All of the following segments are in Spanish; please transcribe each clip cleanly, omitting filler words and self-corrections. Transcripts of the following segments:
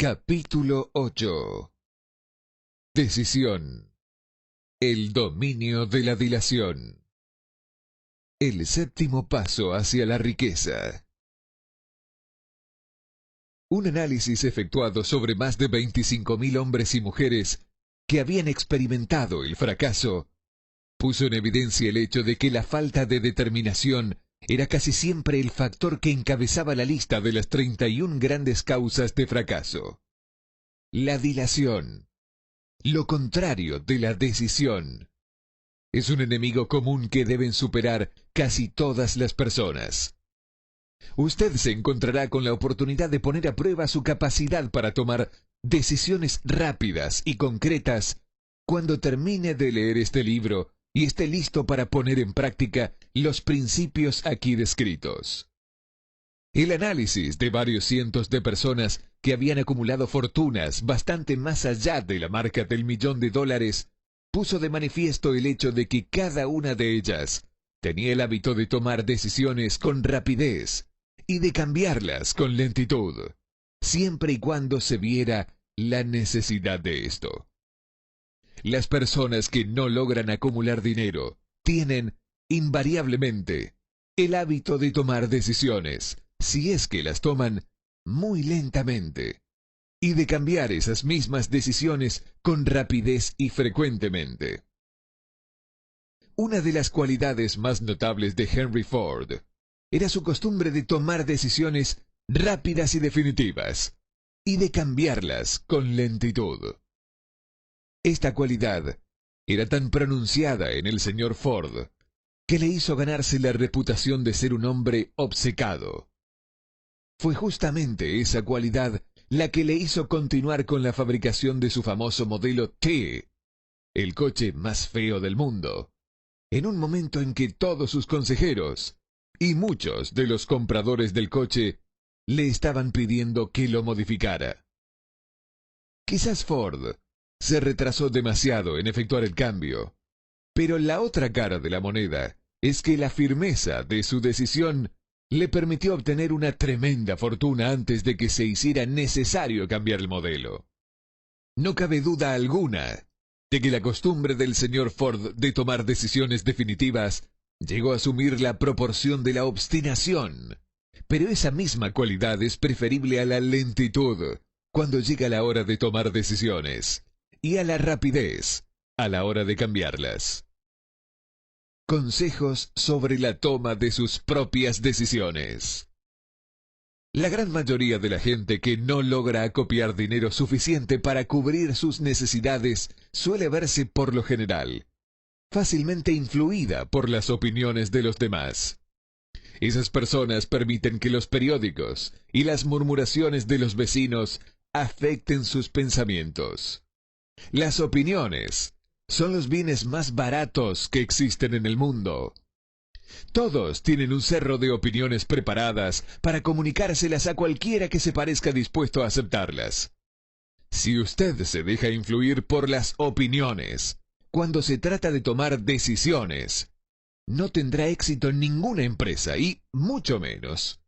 Capítulo 8. Decisión. El dominio de la dilación. El séptimo paso hacia la riqueza. Un análisis efectuado sobre más de 25.000 hombres y mujeres que habían experimentado el fracaso puso en evidencia el hecho de que la falta de determinación era casi siempre el factor que encabezaba la lista de las 31 grandes causas de fracaso. La dilación, lo contrario de la decisión, es un enemigo común que deben superar casi todas las personas. Usted se encontrará con la oportunidad de poner a prueba su capacidad para tomar decisiones rápidas y concretas cuando termine de leer este libro y esté listo para poner en práctica los principios aquí descritos. El análisis de varios cientos de personas que habían acumulado fortunas bastante más allá de la marca del $1.000.000 puso de manifiesto el hecho de que cada una de ellas tenía el hábito de tomar decisiones con rapidez y de cambiarlas con lentitud, siempre y cuando se viera la necesidad de esto. Las personas que no logran acumular dinero tienen, invariablemente, el hábito de tomar decisiones, si es que las toman, muy lentamente, y de cambiar esas mismas decisiones con rapidez y frecuentemente. Una de las cualidades más notables de Henry Ford era su costumbre de tomar decisiones rápidas y definitivas, y de cambiarlas con lentitud. Esta cualidad era tan pronunciada en el señor Ford que le hizo ganarse la reputación de ser un hombre obcecado. Fue justamente esa cualidad la que le hizo continuar con la fabricación de su famoso modelo T, el coche más feo del mundo, en un momento en que todos sus consejeros y muchos de los compradores del coche le estaban pidiendo que lo modificara. Quizás Ford se retrasó demasiado en efectuar el cambio, pero la otra cara de la moneda es que la firmeza de su decisión le permitió obtener una tremenda fortuna antes de que se hiciera necesario cambiar el modelo. No cabe duda alguna de que la costumbre del señor Ford de tomar decisiones definitivas llegó a asumir la proporción de la obstinación, pero esa misma cualidad es preferible a la lentitud cuando llega la hora de tomar decisiones, y a la rapidez a la hora de cambiarlas. Consejos sobre la toma de sus propias decisiones. La gran mayoría de la gente que no logra acopiar dinero suficiente para cubrir sus necesidades suele verse, por lo general, fácilmente influida por las opiniones de los demás. Esas personas permiten que los periódicos y las murmuraciones de los vecinos afecten sus pensamientos. Las opiniones son los bienes más baratos que existen en el mundo. Todos tienen un cerro de opiniones preparadas para comunicárselas a cualquiera que se parezca dispuesto a aceptarlas. Si usted se deja influir por las opiniones cuando se trata de tomar decisiones, no tendrá éxito en ninguna empresa y, mucho menos,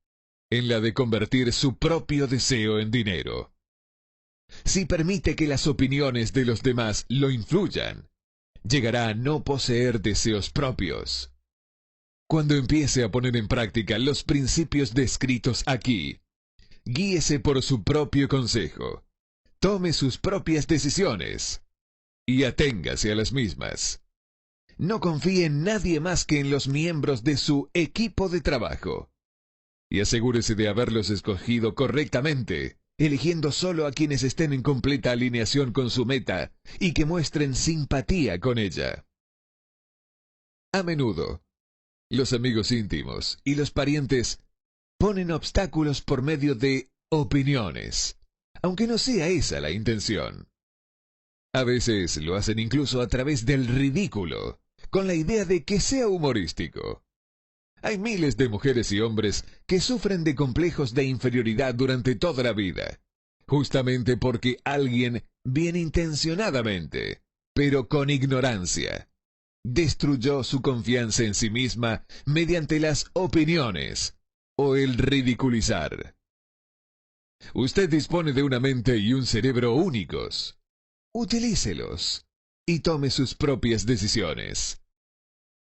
en la de convertir su propio deseo en dinero. Si permite que las opiniones de los demás lo influyan, llegará a no poseer deseos propios. Cuando empiece a poner en práctica los principios descritos aquí, guíese por su propio consejo, tome sus propias decisiones y aténgase a las mismas. No confíe en nadie más que en los miembros de su equipo de trabajo, y asegúrese de haberlos escogido correctamente, eligiendo solo a quienes estén en completa alineación con su meta y que muestren simpatía con ella. A menudo, los amigos íntimos y los parientes ponen obstáculos por medio de opiniones, aunque no sea esa la intención. A veces lo hacen incluso a través del ridículo, con la idea de que sea humorístico. Hay miles de mujeres y hombres que sufren de complejos de inferioridad durante toda la vida, justamente porque alguien bien intencionadamente, pero con ignorancia, destruyó su confianza en sí misma mediante las opiniones o el ridiculizar. Usted dispone de una mente y un cerebro únicos. Utilícelos y tome sus propias decisiones.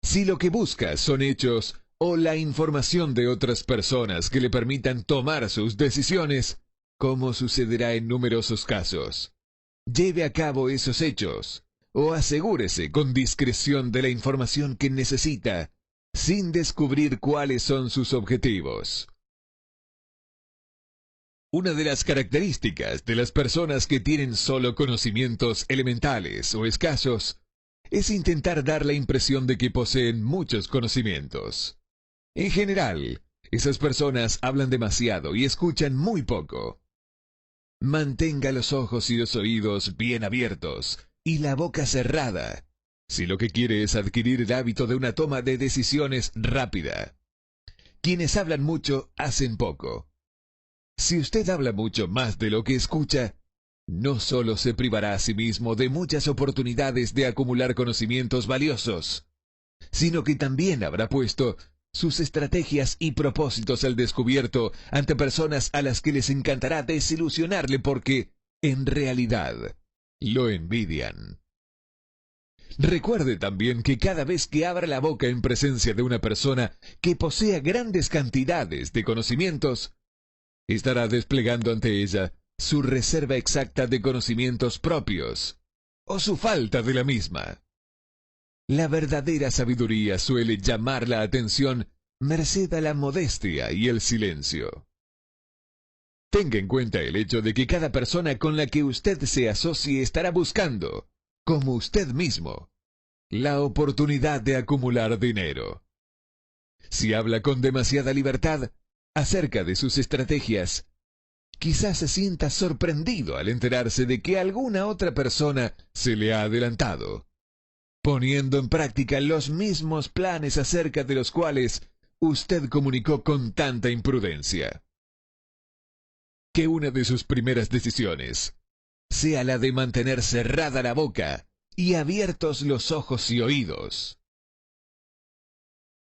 Si lo que busca son hechos o la información de otras personas que le permitan tomar sus decisiones, como sucederá en numerosos casos, lleve a cabo esos hechos o asegúrese con discreción de la información que necesita, sin descubrir cuáles son sus objetivos. Una de las características de las personas que tienen solo conocimientos elementales o escasos es intentar dar la impresión de que poseen muchos conocimientos. En general, esas personas hablan demasiado y escuchan muy poco. Mantenga los ojos y los oídos bien abiertos y la boca cerrada, si lo que quiere es adquirir el hábito de una toma de decisiones rápida. Quienes hablan mucho hacen poco. Si usted habla mucho más de lo que escucha, no solo se privará a sí mismo de muchas oportunidades de acumular conocimientos valiosos, sino que también habrá puesto sus estrategias y propósitos al descubierto ante personas a las que les encantará desilusionarle porque, en realidad, lo envidian. Recuerde también que cada vez que abra la boca en presencia de una persona que posea grandes cantidades de conocimientos, estará desplegando ante ella su reserva exacta de conocimientos propios, o su falta de la misma. La verdadera sabiduría suele llamar la atención merced a la modestia y el silencio. Tenga en cuenta el hecho de que cada persona con la que usted se asocie estará buscando, como usted mismo, la oportunidad de acumular dinero. Si habla con demasiada libertad acerca de sus estrategias, quizás se sienta sorprendido al enterarse de que alguna otra persona se le ha adelantado, poniendo en práctica los mismos planes acerca de los cuales usted comunicó con tanta imprudencia. Que una de sus primeras decisiones sea la de mantener cerrada la boca y abiertos los ojos y oídos.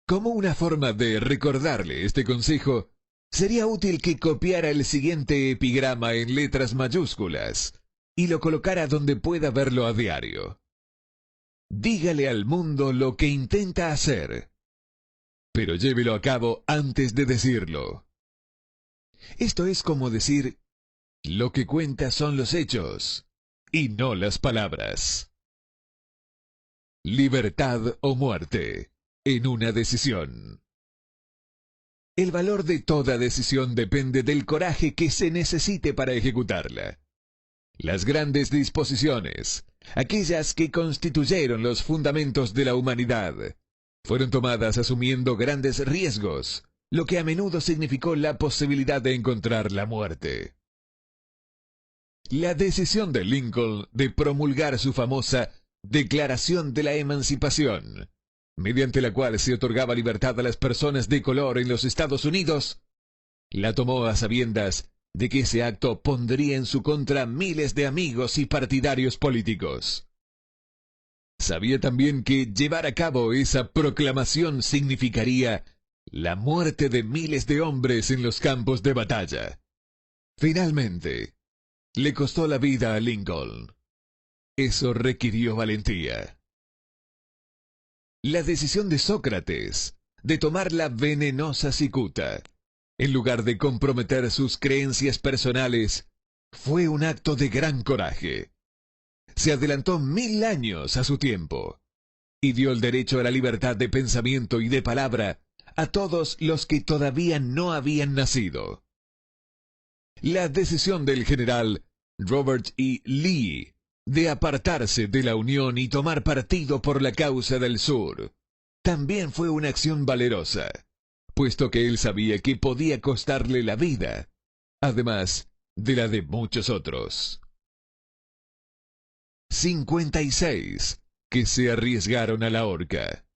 Como una forma de recordarle este consejo, sería útil que copiara el siguiente epigrama en letras mayúsculas y lo colocara donde pueda verlo a diario. Dígale al mundo lo que intenta hacer, pero llévelo a cabo antes de decirlo. Esto es como decir, lo que cuenta son los hechos, y no las palabras. Libertad o muerte, en una decisión. El valor de toda decisión depende del coraje que se necesite para ejecutarla. Las grandes disposiciones, aquellas que constituyeron los fundamentos de la humanidad, fueron tomadas asumiendo grandes riesgos, lo que a menudo significó la posibilidad de encontrar la muerte. La decisión de Lincoln de promulgar su famosa Declaración de la Emancipación, mediante la cual se otorgaba libertad a las personas de color en los Estados Unidos, la tomó a sabiendas de que ese acto pondría en su contra miles de amigos y partidarios políticos. Sabía también que llevar a cabo esa proclamación significaría la muerte de miles de hombres en los campos de batalla. Finalmente, le costó la vida a Lincoln. Eso requirió valentía. La decisión de Sócrates de tomar la venenosa cicuta, en lugar de comprometer sus creencias personales, fue un acto de gran coraje. Se adelantó 1000 años a su tiempo y dio el derecho a la libertad de pensamiento y de palabra a todos los que todavía no habían nacido. La decisión del general Robert E. Lee de apartarse de la Unión y tomar partido por la causa del Sur también fue una acción valerosa, puesto que él sabía que podía costarle la vida, además de la de muchos otros. 56 que se arriesgaron a la horca.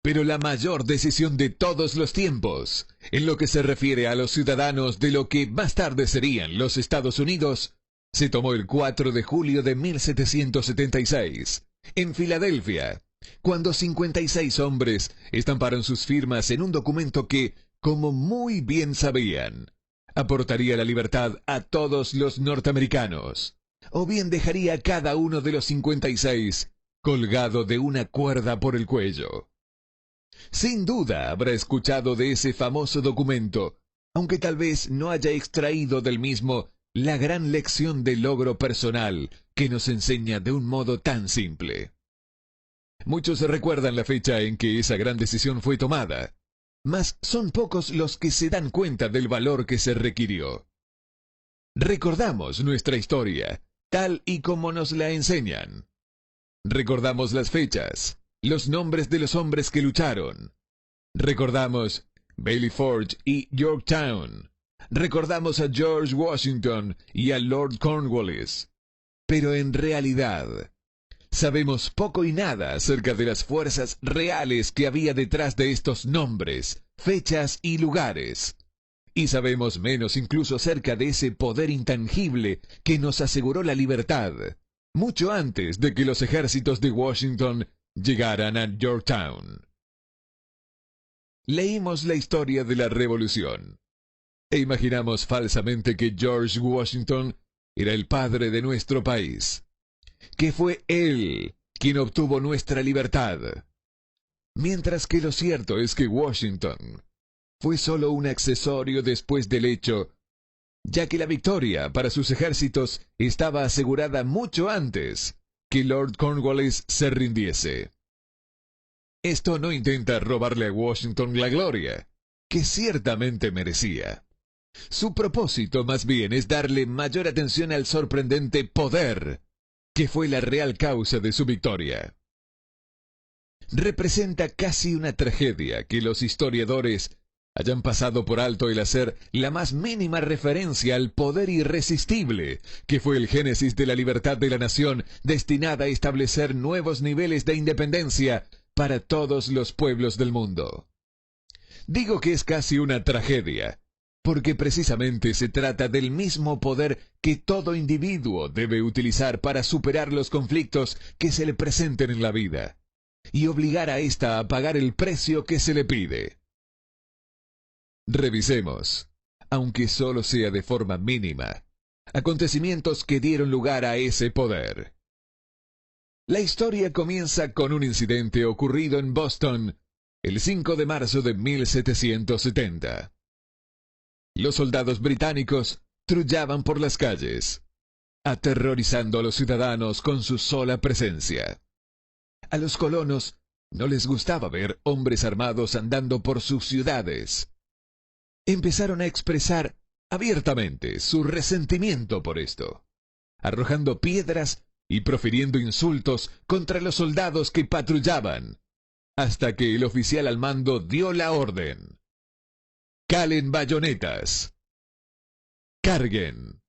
Pero la mayor decisión de todos los tiempos, en lo que se refiere a los ciudadanos de lo que más tarde serían los Estados Unidos, se tomó el 4 de julio de 1776, en Filadelfia, cuando 56 hombres estamparon sus firmas en un documento que, como muy bien sabían, aportaría la libertad a todos los norteamericanos, o bien dejaría a cada uno de los 56 colgado de una cuerda por el cuello. Sin duda habrá escuchado de ese famoso documento, aunque tal vez no haya extraído del mismo la gran lección de logro personal que nos enseña de un modo tan simple. Muchos recuerdan la fecha en que esa gran decisión fue tomada, mas son pocos los que se dan cuenta del valor que se requirió. Recordamos nuestra historia, tal y como nos la enseñan. Recordamos las fechas, los nombres de los hombres que lucharon. Recordamos Bailey Forge y Yorktown. Recordamos a George Washington y a Lord Cornwallis. Pero en realidad, sabemos poco y nada acerca de las fuerzas reales que había detrás de estos nombres, fechas y lugares. Y sabemos menos incluso acerca de ese poder intangible que nos aseguró la libertad, mucho antes de que los ejércitos de Washington llegaran a Yorktown. Leímos la historia de la Revolución e imaginamos falsamente que George Washington era el padre de nuestro país, que fue él quien obtuvo nuestra libertad, mientras que lo cierto es que Washington fue solo un accesorio después del hecho, ya que la victoria para sus ejércitos estaba asegurada mucho antes que Lord Cornwallis se rindiese. Esto no intenta robarle a Washington la gloria, que ciertamente merecía. Su propósito más bien es darle mayor atención al sorprendente poder, que fue la real causa de su victoria. Representa casi una tragedia que los historiadores hayan pasado por alto el hacer la más mínima referencia al poder irresistible que fue el génesis de la libertad de la nación, destinada a establecer nuevos niveles de independencia para todos los pueblos del mundo. Digo que es casi una tragedia, porque precisamente se trata del mismo poder que todo individuo debe utilizar para superar los conflictos que se le presenten en la vida, y obligar a ésta a pagar el precio que se le pide. Revisemos, aunque solo sea de forma mínima, acontecimientos que dieron lugar a ese poder. La historia comienza con un incidente ocurrido en Boston el 5 de marzo de 1770. Los soldados británicos trullaban por las calles, aterrorizando a los ciudadanos con su sola presencia. A los colonos no les gustaba ver hombres armados andando por sus ciudades. Empezaron a expresar abiertamente su resentimiento por esto, arrojando piedras y profiriendo insultos contra los soldados que patrullaban, hasta que el oficial al mando dio la orden: «Calen bayonetas. Carguen».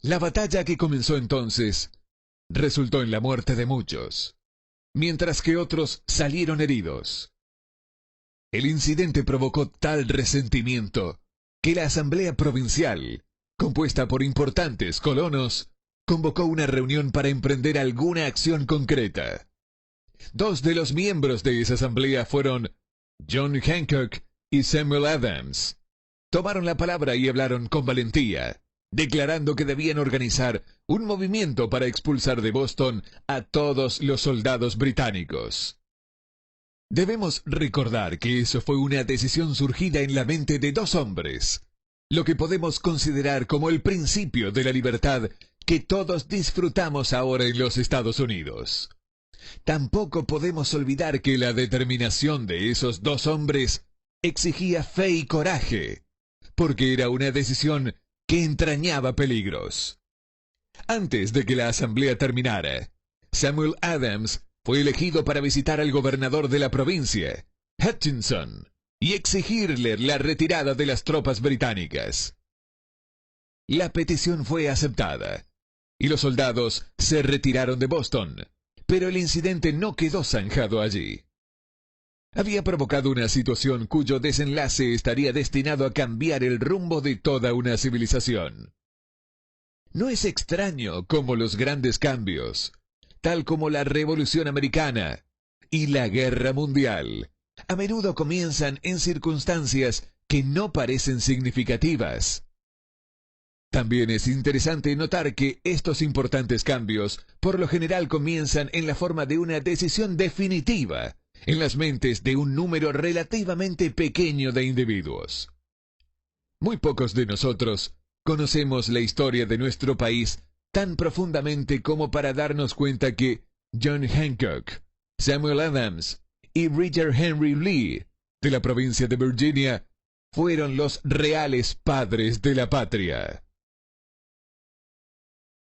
La batalla que comenzó entonces resultó en la muerte de muchos, mientras que otros salieron heridos. El incidente provocó tal resentimiento que la Asamblea Provincial, compuesta por importantes colonos, convocó una reunión para emprender alguna acción concreta. Dos de los miembros de esa asamblea fueron John Hancock y Samuel Adams. Tomaron la palabra y hablaron con valentía, declarando que debían organizar un movimiento para expulsar de Boston a todos los soldados británicos. Debemos recordar que eso fue una decisión surgida en la mente de dos hombres, lo que podemos considerar como el principio de la libertad que todos disfrutamos ahora en los Estados Unidos. Tampoco podemos olvidar que la determinación de esos dos hombres exigía fe y coraje, porque era una decisión que entrañaba peligros. Antes de que la asamblea terminara, Samuel Adams fue elegido para visitar al gobernador de la provincia, Hutchinson, y exigirle la retirada de las tropas británicas. La petición fue aceptada, y los soldados se retiraron de Boston, pero el incidente no quedó zanjado allí. Había provocado una situación cuyo desenlace estaría destinado a cambiar el rumbo de toda una civilización. No es extraño cómo los grandes cambios, tal como la Revolución Americana y la Guerra Mundial, a menudo comienzan en circunstancias que no parecen significativas. También es interesante notar que estos importantes cambios por lo general comienzan en la forma de una decisión definitiva en las mentes de un número relativamente pequeño de individuos. Muy pocos de nosotros conocemos la historia de nuestro país tan profundamente como para darnos cuenta que John Hancock, Samuel Adams y Richard Henry Lee, de la provincia de Virginia, fueron los reales padres de la patria.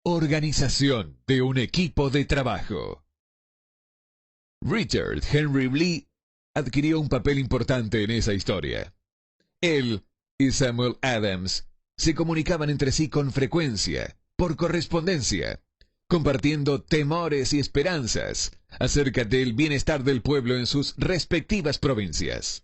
Organización de un equipo de trabajo. Richard Henry Lee adquirió un papel importante en esa historia. Él y Samuel Adams se comunicaban entre sí con frecuencia, por correspondencia, compartiendo temores y esperanzas acerca del bienestar del pueblo en sus respectivas provincias.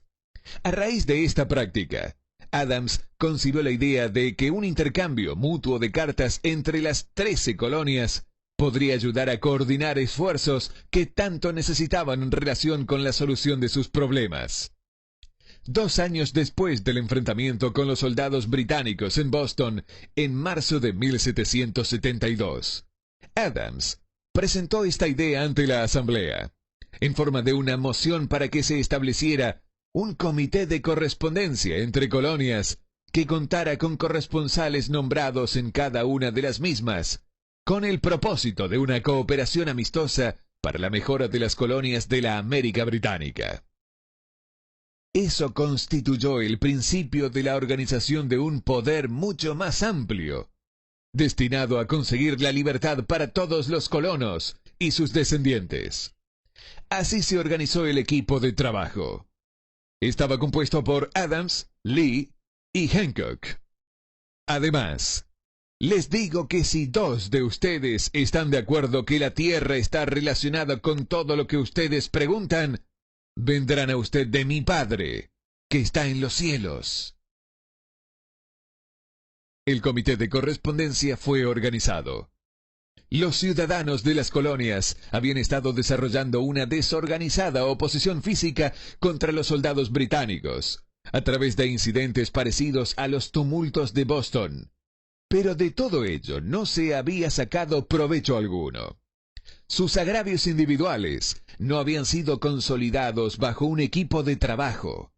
A raíz de esta práctica, Adams concibió la idea de que un intercambio mutuo de cartas entre las 13 colonias podría ayudar a coordinar esfuerzos que tanto necesitaban en relación con la solución de sus problemas. 2 años después del enfrentamiento con los soldados británicos en Boston, en marzo de 1772, Adams presentó esta idea ante la Asamblea, en forma de una moción para que se estableciera un comité de correspondencia entre colonias que contara con corresponsales nombrados en cada una de las mismas, con el propósito de una cooperación amistosa para la mejora de las colonias de la América Británica. Eso constituyó el principio de la organización de un poder mucho más amplio, destinado a conseguir la libertad para todos los colonos y sus descendientes. Así se organizó el equipo de trabajo. Estaba compuesto por Adams, Lee y Hancock. Además, les digo que si 2 de ustedes están de acuerdo que la Tierra está relacionada con todo lo que ustedes preguntan, vendrán a usted de mi Padre, que está en los cielos. El comité de correspondencia fue organizado. Los ciudadanos de las colonias habían estado desarrollando una desorganizada oposición física contra los soldados británicos, a través de incidentes parecidos a los tumultos de Boston. Pero de todo ello no se había sacado provecho alguno. Sus agravios individuales no habían sido consolidados bajo un equipo de trabajo.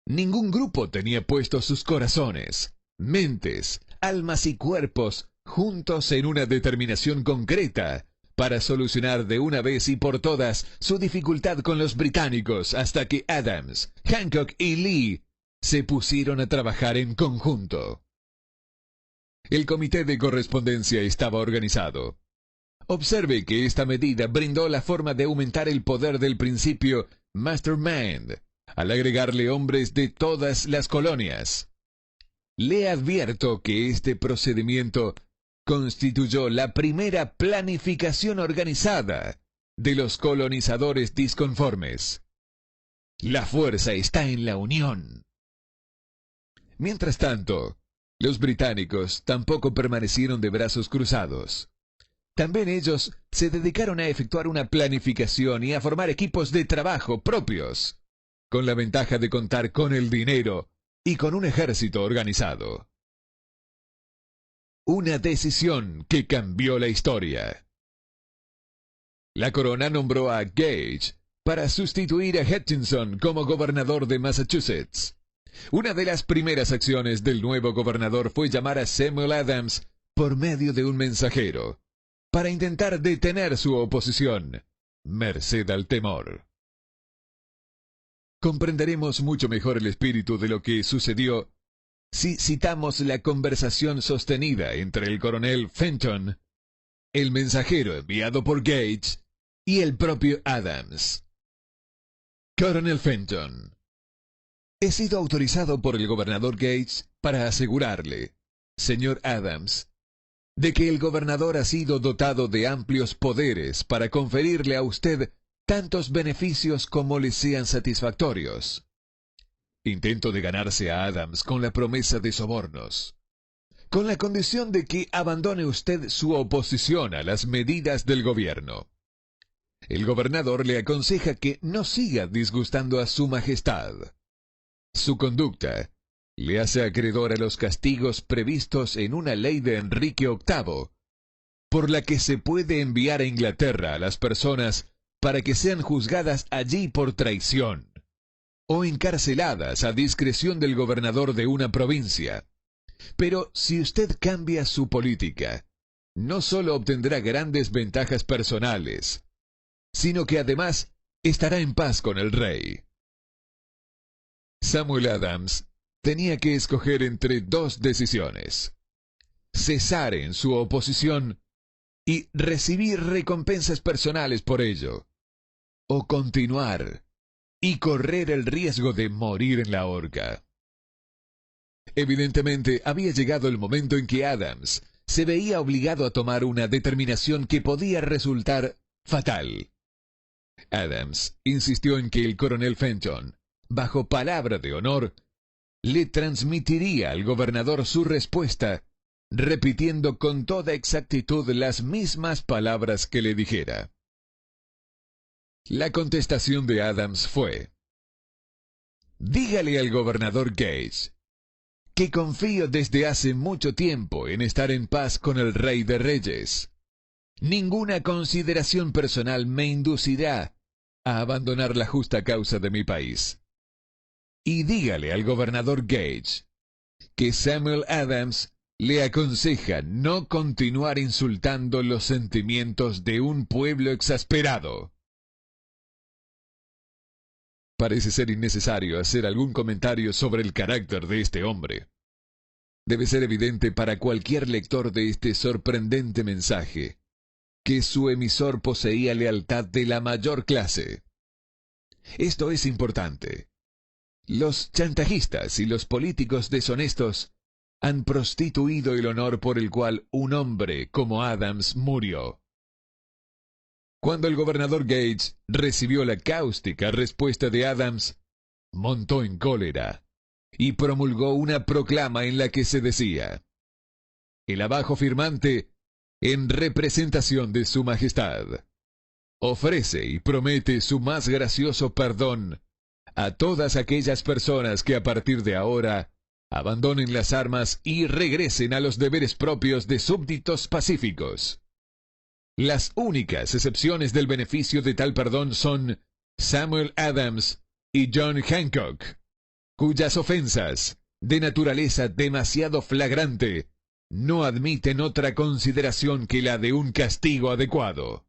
Ningún grupo tenía puestos sus corazones, mentes, almas y cuerpos juntos en una determinación concreta para solucionar de una vez y por todas su dificultad con los británicos hasta que Adams, Hancock y Lee se pusieron a trabajar en conjunto. El comité de correspondencia estaba organizado. Observe que esta medida brindó la forma de aumentar el poder del principio Mastermind, al agregarle hombres de todas las colonias. Le advierto que este procedimiento constituyó la primera planificación organizada de los colonizadores disconformes. La fuerza está en la unión. Mientras tanto, los británicos tampoco permanecieron de brazos cruzados. También ellos se dedicaron a efectuar una planificación y a formar equipos de trabajo propios, con la ventaja de contar con el dinero y con un ejército organizado. Una decisión que cambió la historia. La corona nombró a Gage para sustituir a Hutchinson como gobernador de Massachusetts. Una de las primeras acciones del nuevo gobernador fue llamar a Samuel Adams por medio de un mensajero, para intentar detener su oposición, merced al temor. Comprenderemos mucho mejor el espíritu de lo que sucedió si citamos la conversación sostenida entre el coronel Fenton, el mensajero enviado por Gage y el propio Adams. Coronel Fenton: he sido autorizado por el gobernador Gage para asegurarle, señor Adams, de que el gobernador ha sido dotado de amplios poderes para conferirle a usted tantos beneficios como le sean satisfactorios. Intento de ganarse a Adams con la promesa de sobornos, con la condición de que abandone usted su oposición a las medidas del gobierno. El gobernador le aconseja que no siga disgustando a su majestad. Su conducta le hace acreedor a los castigos previstos en una ley de Enrique VIII, por la que se puede enviar a Inglaterra a las personas para que sean juzgadas allí por traición, o encarceladas a discreción del gobernador de una provincia. Pero si usted cambia su política, no solo obtendrá grandes ventajas personales, sino que además estará en paz con el rey. Samuel Adams tenía que escoger entre dos decisiones: cesar en su oposición y recibir recompensas personales por ello, o continuar y correr el riesgo de morir en la horca. Evidentemente, había llegado el momento en que Adams se veía obligado a tomar una determinación que podía resultar fatal. Adams insistió en que el coronel Fenton, bajo palabra de honor, le transmitiría al gobernador su respuesta, repitiendo con toda exactitud las mismas palabras que le dijera. La contestación de Adams fue: dígale al gobernador Gage que confío desde hace mucho tiempo en estar en paz con el Rey de Reyes. Ninguna consideración personal me inducirá a abandonar la justa causa de mi país. Y dígale al gobernador Gage que Samuel Adams le aconseja no continuar insultando los sentimientos de un pueblo exasperado. Parece ser innecesario hacer algún comentario sobre el carácter de este hombre. Debe ser evidente para cualquier lector de este sorprendente mensaje que su emisor poseía lealtad de la mayor clase. Esto es importante. Los chantajistas y los políticos deshonestos han prostituido el honor por el cual un hombre como Adams murió. Cuando el gobernador Gage recibió la cáustica respuesta de Adams, montó en cólera y promulgó una proclama en la que se decía: el abajo firmante, en representación de su majestad, ofrece y promete su más gracioso perdón a todas aquellas personas que a partir de ahora abandonen las armas y regresen a los deberes propios de súbditos pacíficos. Las únicas excepciones del beneficio de tal perdón son Samuel Adams y John Hancock, cuyas ofensas, de naturaleza demasiado flagrante, no admiten otra consideración que la de un castigo adecuado.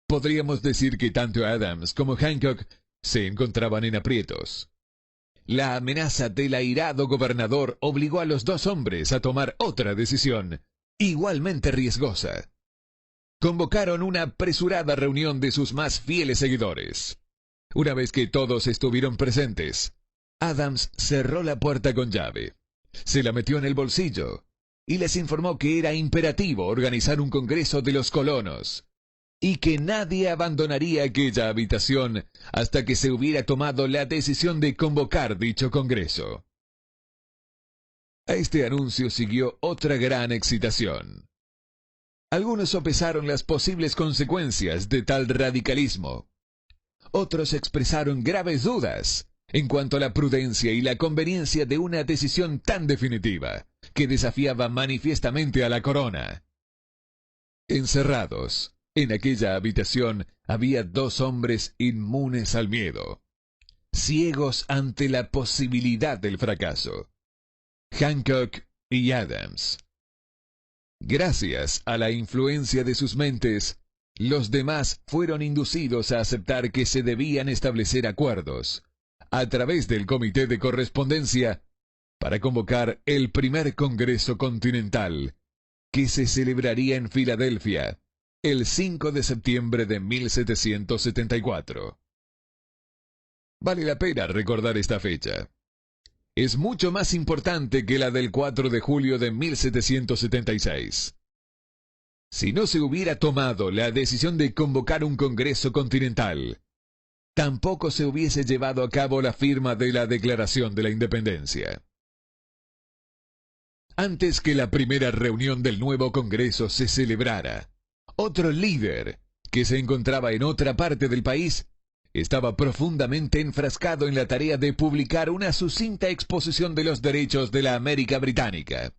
Podríamos decir que tanto Adams como Hancock se encontraban en aprietos. La amenaza del airado gobernador obligó a los dos hombres a tomar otra decisión, igualmente riesgosa. Convocaron una apresurada reunión de sus más fieles seguidores. Una vez que todos estuvieron presentes, Adams cerró la puerta con llave, se la metió en el bolsillo y les informó que era imperativo organizar un congreso de los colonos y que nadie abandonaría aquella habitación hasta que se hubiera tomado la decisión de convocar dicho congreso. A este anuncio siguió otra gran excitación. Algunos sopesaron las posibles consecuencias de tal radicalismo. Otros expresaron graves dudas en cuanto a la prudencia y la conveniencia de una decisión tan definitiva, que desafiaba manifiestamente a la corona. Encerrados en aquella habitación había dos hombres inmunes al miedo, ciegos ante la posibilidad del fracaso: Hancock y Adams. Gracias a la influencia de sus mentes, los demás fueron inducidos a aceptar que se debían establecer acuerdos, a través del Comité de Correspondencia, para convocar el primer Congreso Continental, que se celebraría en Filadelfia el 5 de septiembre de 1774. Vale la pena recordar esta fecha. Es mucho más importante que la del 4 de julio de 1776. Si no se hubiera tomado la decisión de convocar un Congreso Continental, tampoco se hubiese llevado a cabo la firma de la Declaración de la Independencia. Antes que la primera reunión del nuevo Congreso se celebrara, otro líder, que se encontraba en otra parte del país, estaba profundamente enfrascado en la tarea de publicar una sucinta exposición de los derechos de la América Británica.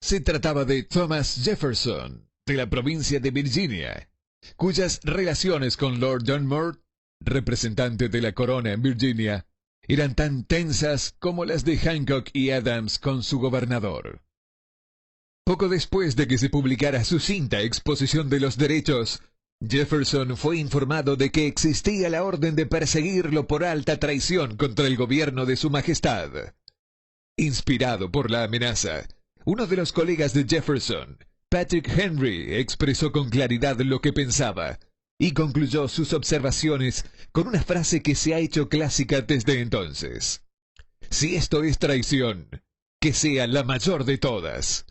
Se trataba de Thomas Jefferson, de la provincia de Virginia, cuyas relaciones con Lord Dunmore, representante de la corona en Virginia, eran tan tensas como las de Hancock y Adams con su gobernador. Poco después de que se publicara su sucinta exposición de los derechos, Jefferson fue informado de que existía la orden de perseguirlo por alta traición contra el gobierno de su majestad. Inspirado por la amenaza, uno de los colegas de Jefferson, Patrick Henry, expresó con claridad lo que pensaba y concluyó sus observaciones con una frase que se ha hecho clásica desde entonces: «Si esto es traición, que sea la mayor de todas».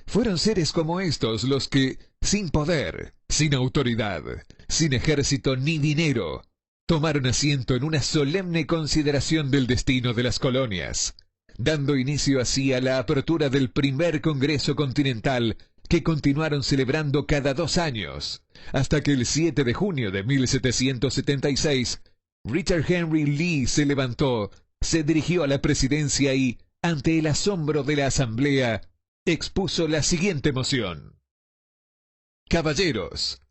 Fueron seres como estos los que, sin poder, sin autoridad, sin ejército ni dinero, tomaron asiento en una solemne consideración del destino de las colonias, dando inicio así a la apertura del primer Congreso Continental que continuaron celebrando cada 2 años, hasta que el 7 de junio de 1776, Richard Henry Lee se levantó, se dirigió a la presidencia y, ante el asombro de la asamblea, expuso la siguiente moción: «Caballeros,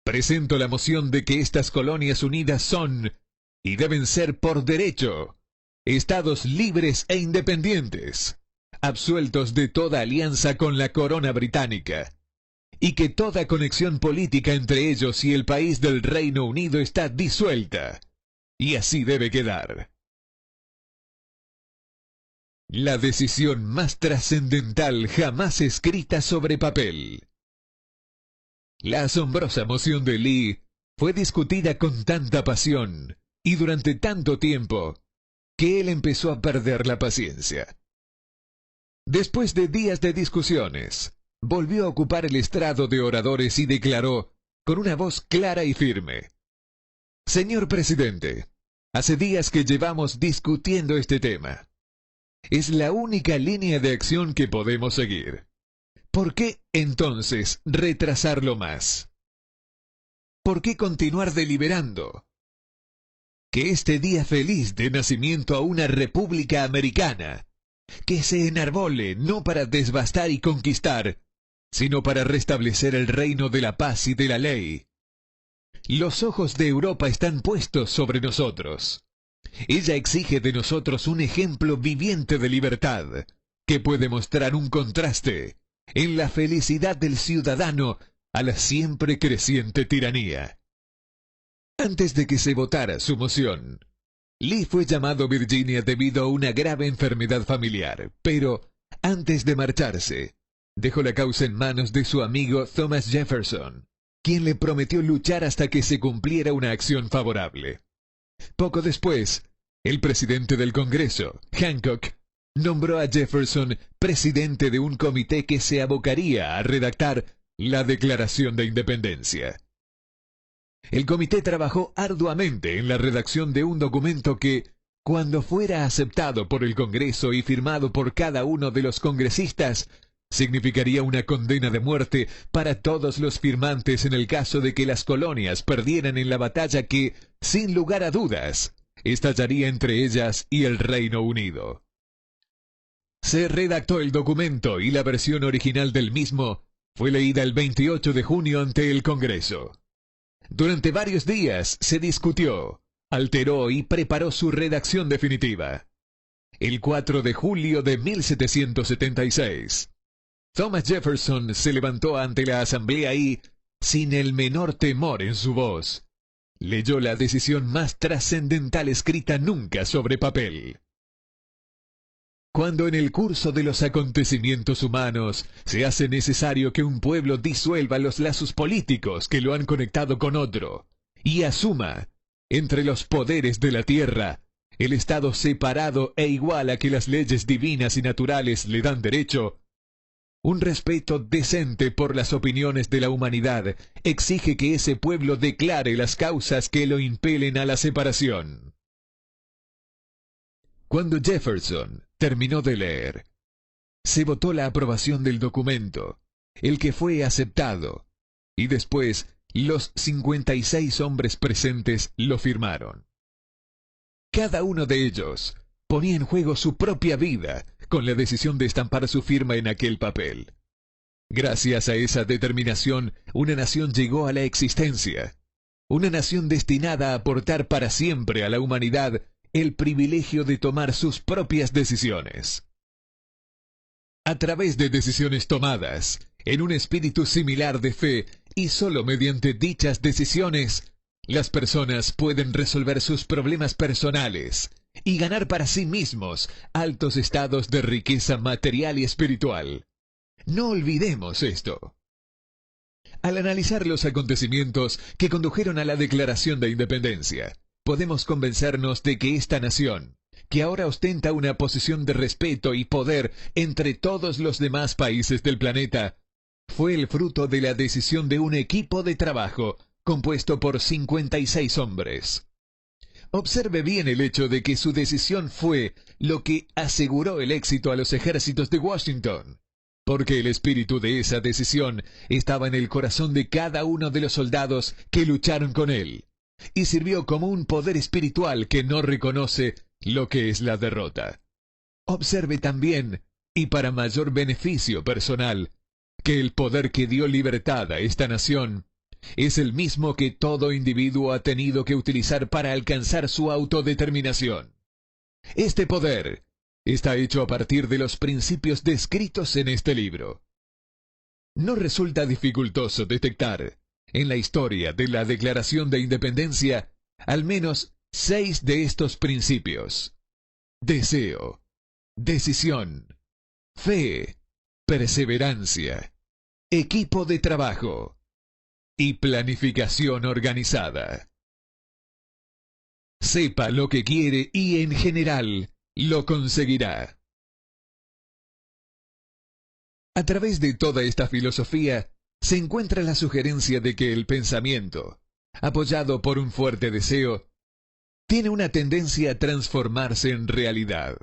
presento la moción de que estas colonias unidas son, y deben ser por derecho, estados libres e independientes, absueltos de toda alianza con la corona británica, y que toda conexión política entre ellos y el país del Reino Unido está disuelta, y así debe quedar». La decisión más trascendental jamás escrita sobre papel. La asombrosa moción de Lee fue discutida con tanta pasión y durante tanto tiempo que él empezó a perder la paciencia. Después de días de discusiones, volvió a ocupar el estrado de oradores y declaró con una voz clara y firme: «Señor presidente, hace días que llevamos discutiendo este tema. Es la única línea de acción que podemos seguir. ¿Por qué, entonces, retrasarlo más? ¿Por qué continuar deliberando? Que este día feliz de nacimiento a una república americana, que se enarbole no para devastar y conquistar, sino para restablecer el reino de la paz y de la ley. Los ojos de Europa están puestos sobre nosotros. Ella exige de nosotros un ejemplo viviente de libertad, que puede mostrar un contraste en la felicidad del ciudadano a la siempre creciente tiranía». Antes de que se votara su moción, Lee fue llamado a Virginia debido a una grave enfermedad familiar, pero antes de marcharse, dejó la causa en manos de su amigo Thomas Jefferson, quien le prometió luchar hasta que se cumpliera una acción favorable. Poco después, el presidente del Congreso, Hancock, nombró a Jefferson presidente de un comité que se abocaría a redactar la Declaración de Independencia. El comité trabajó arduamente en la redacción de un documento que, cuando fuera aceptado por el Congreso y firmado por cada uno de los congresistas, significaría una condena de muerte para todos los firmantes en el caso de que las colonias perdieran en la batalla que, sin lugar a dudas, estallaría entre ellas y el Reino Unido. Se redactó el documento y la versión original del mismo fue leída el 28 de junio ante el Congreso. Durante varios días se discutió, alteró y preparó su redacción definitiva. El 4 de julio de 1776, Thomas Jefferson se levantó ante la asamblea y, sin el menor temor en su voz, leyó la decisión más trascendental escrita nunca sobre papel. Cuando en el curso de los acontecimientos humanos se hace necesario que un pueblo disuelva los lazos políticos que lo han conectado con otro y asuma, entre los poderes de la tierra, el estado separado e igual a que las leyes divinas y naturales le dan derecho, un respeto decente por las opiniones de la humanidad exige que ese pueblo declare las causas que lo impelen a la separación. Cuando Jefferson terminó de leer, se votó la aprobación del documento, el que fue aceptado, y después Los 56 hombres presentes lo firmaron. Cada uno de ellos ponía en juego su propia vida con la decisión de estampar su firma en aquel papel. Gracias a esa determinación, una nación llegó a la existencia. Una nación destinada a aportar para siempre a la humanidad el privilegio de tomar sus propias decisiones. A través de decisiones tomadas, en un espíritu similar de fe, y solo mediante dichas decisiones, las personas pueden resolver sus problemas personales y ganar para sí mismos altos estados de riqueza material y espiritual. No olvidemos esto. Al analizar los acontecimientos que condujeron a la Declaración de Independencia, podemos convencernos de que esta nación, que ahora ostenta una posición de respeto y poder entre todos los demás países del planeta, fue el fruto de la decisión de un equipo de trabajo compuesto por 56 hombres. Observe bien el hecho de que su decisión fue lo que aseguró el éxito a los ejércitos de Washington, porque el espíritu de esa decisión estaba en el corazón de cada uno de los soldados que lucharon con él, y sirvió como un poder espiritual que no reconoce lo que es la derrota. Observe también, y para mayor beneficio personal, que el poder que dio libertad a esta nación es el mismo que todo individuo ha tenido que utilizar para alcanzar su autodeterminación. Este poder está hecho a partir de los principios descritos en este libro. No resulta dificultoso detectar, en la historia de la Declaración de Independencia, al menos 6 de estos principios: deseo, decisión, fe, perseverancia, equipo de trabajo y planificación organizada. Sepa lo que quiere y en general lo conseguirá. A través de toda esta filosofía se encuentra la sugerencia de que el pensamiento, apoyado por un fuerte deseo, tiene una tendencia a transformarse en realidad.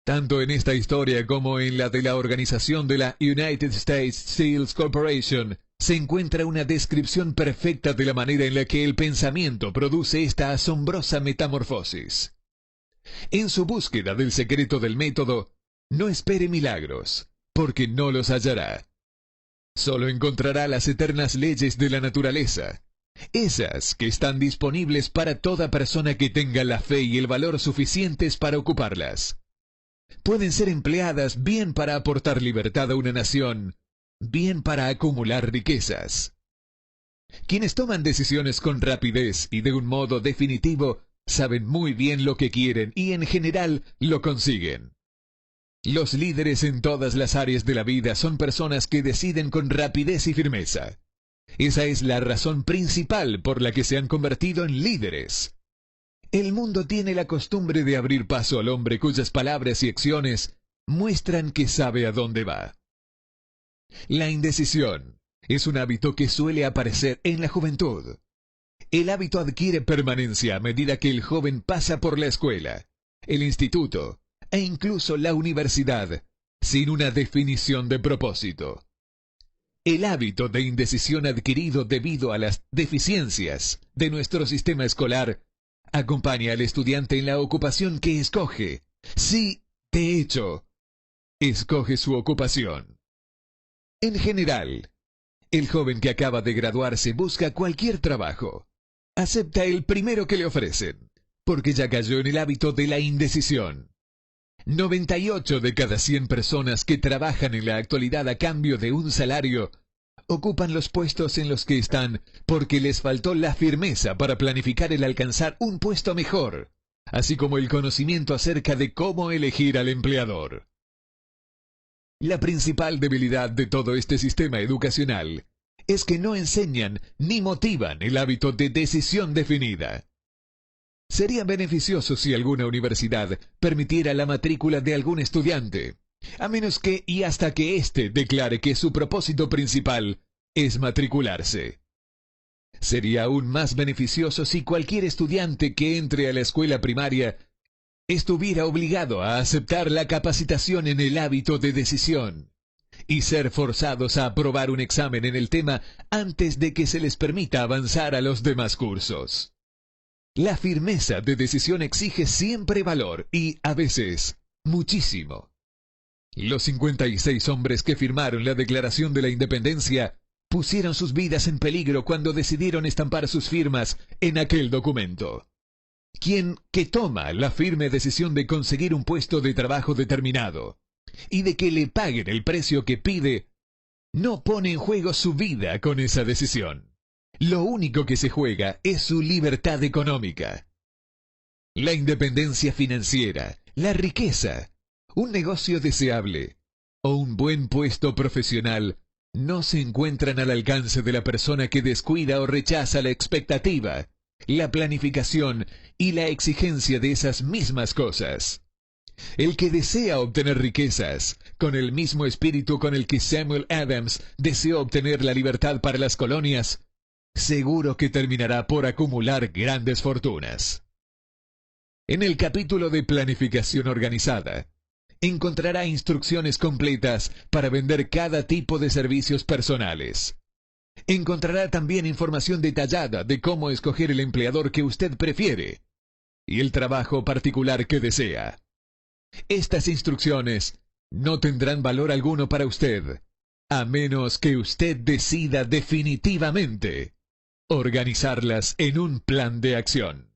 Tanto en esta historia como en la de la organización de la United States Steel Corporation, se encuentra una descripción perfecta de la manera en la que el pensamiento produce esta asombrosa metamorfosis. En su búsqueda del secreto del método, no espere milagros, porque no los hallará. Solo encontrará las eternas leyes de la naturaleza, esas que están disponibles para toda persona que tenga la fe y el valor suficientes para ocuparlas. Pueden ser empleadas bien para aportar libertad a una nación, bien para acumular riquezas. Quienes toman decisiones con rapidez y de un modo definitivo saben muy bien lo que quieren y en general lo consiguen. Los líderes en todas las áreas de la vida son personas que deciden con rapidez y firmeza. Esa es la razón principal por la que se han convertido en líderes. El mundo tiene la costumbre de abrir paso al hombre cuyas palabras y acciones muestran que sabe a dónde va. La indecisión es un hábito que suele aparecer en la juventud. El hábito adquiere permanencia a medida que el joven pasa por la escuela, el instituto e incluso la universidad, sin una definición de propósito. El hábito de indecisión adquirido debido a las deficiencias de nuestro sistema escolar acompaña al estudiante en la ocupación que escoge. Sí, de hecho, escoge su ocupación. En general, el joven que acaba de graduarse busca cualquier trabajo. Acepta el primero que le ofrecen, porque ya cayó en el hábito de la indecisión. 98 de cada 100 personas que trabajan en la actualidad a cambio de un salario ocupan los puestos en los que están porque les faltó la firmeza para planificar el alcanzar un puesto mejor, así como el conocimiento acerca de cómo elegir al empleador. La principal debilidad de todo este sistema educacional es que no enseñan ni motivan el hábito de decisión definida. Sería beneficioso si alguna universidad permitiera la matrícula de algún estudiante, a menos que y hasta que éste declare que su propósito principal es matricularse. Sería aún más beneficioso si cualquier estudiante que entre a la escuela primaria estuviera obligado a aceptar la capacitación en el hábito de decisión, y ser forzados a aprobar un examen en el tema antes de que se les permita avanzar a los demás cursos. La firmeza de decisión exige siempre valor y, a veces, muchísimo. Los 56 hombres que firmaron la Declaración de la Independencia pusieron sus vidas en peligro cuando decidieron estampar sus firmas en aquel documento. Quien que toma la firme decisión de conseguir un puesto de trabajo determinado y de que le paguen el precio que pide, no pone en juego su vida con esa decisión. Lo único que se juega es su libertad económica. La independencia financiera, la riqueza, un negocio deseable o un buen puesto profesional no se encuentran al alcance de la persona que descuida o rechaza la expectativa, la planificación y la exigencia de esas mismas cosas. El que desea obtener riquezas, con el mismo espíritu con el que Samuel Adams deseó obtener la libertad para las colonias, seguro que terminará por acumular grandes fortunas. En el capítulo de planificación organizada, encontrará instrucciones completas para vender cada tipo de servicios personales. Encontrará también información detallada de cómo escoger el empleador que usted prefiere y el trabajo particular que desea. Estas instrucciones no tendrán valor alguno para usted, a menos que usted decida definitivamente organizarlas en un plan de acción.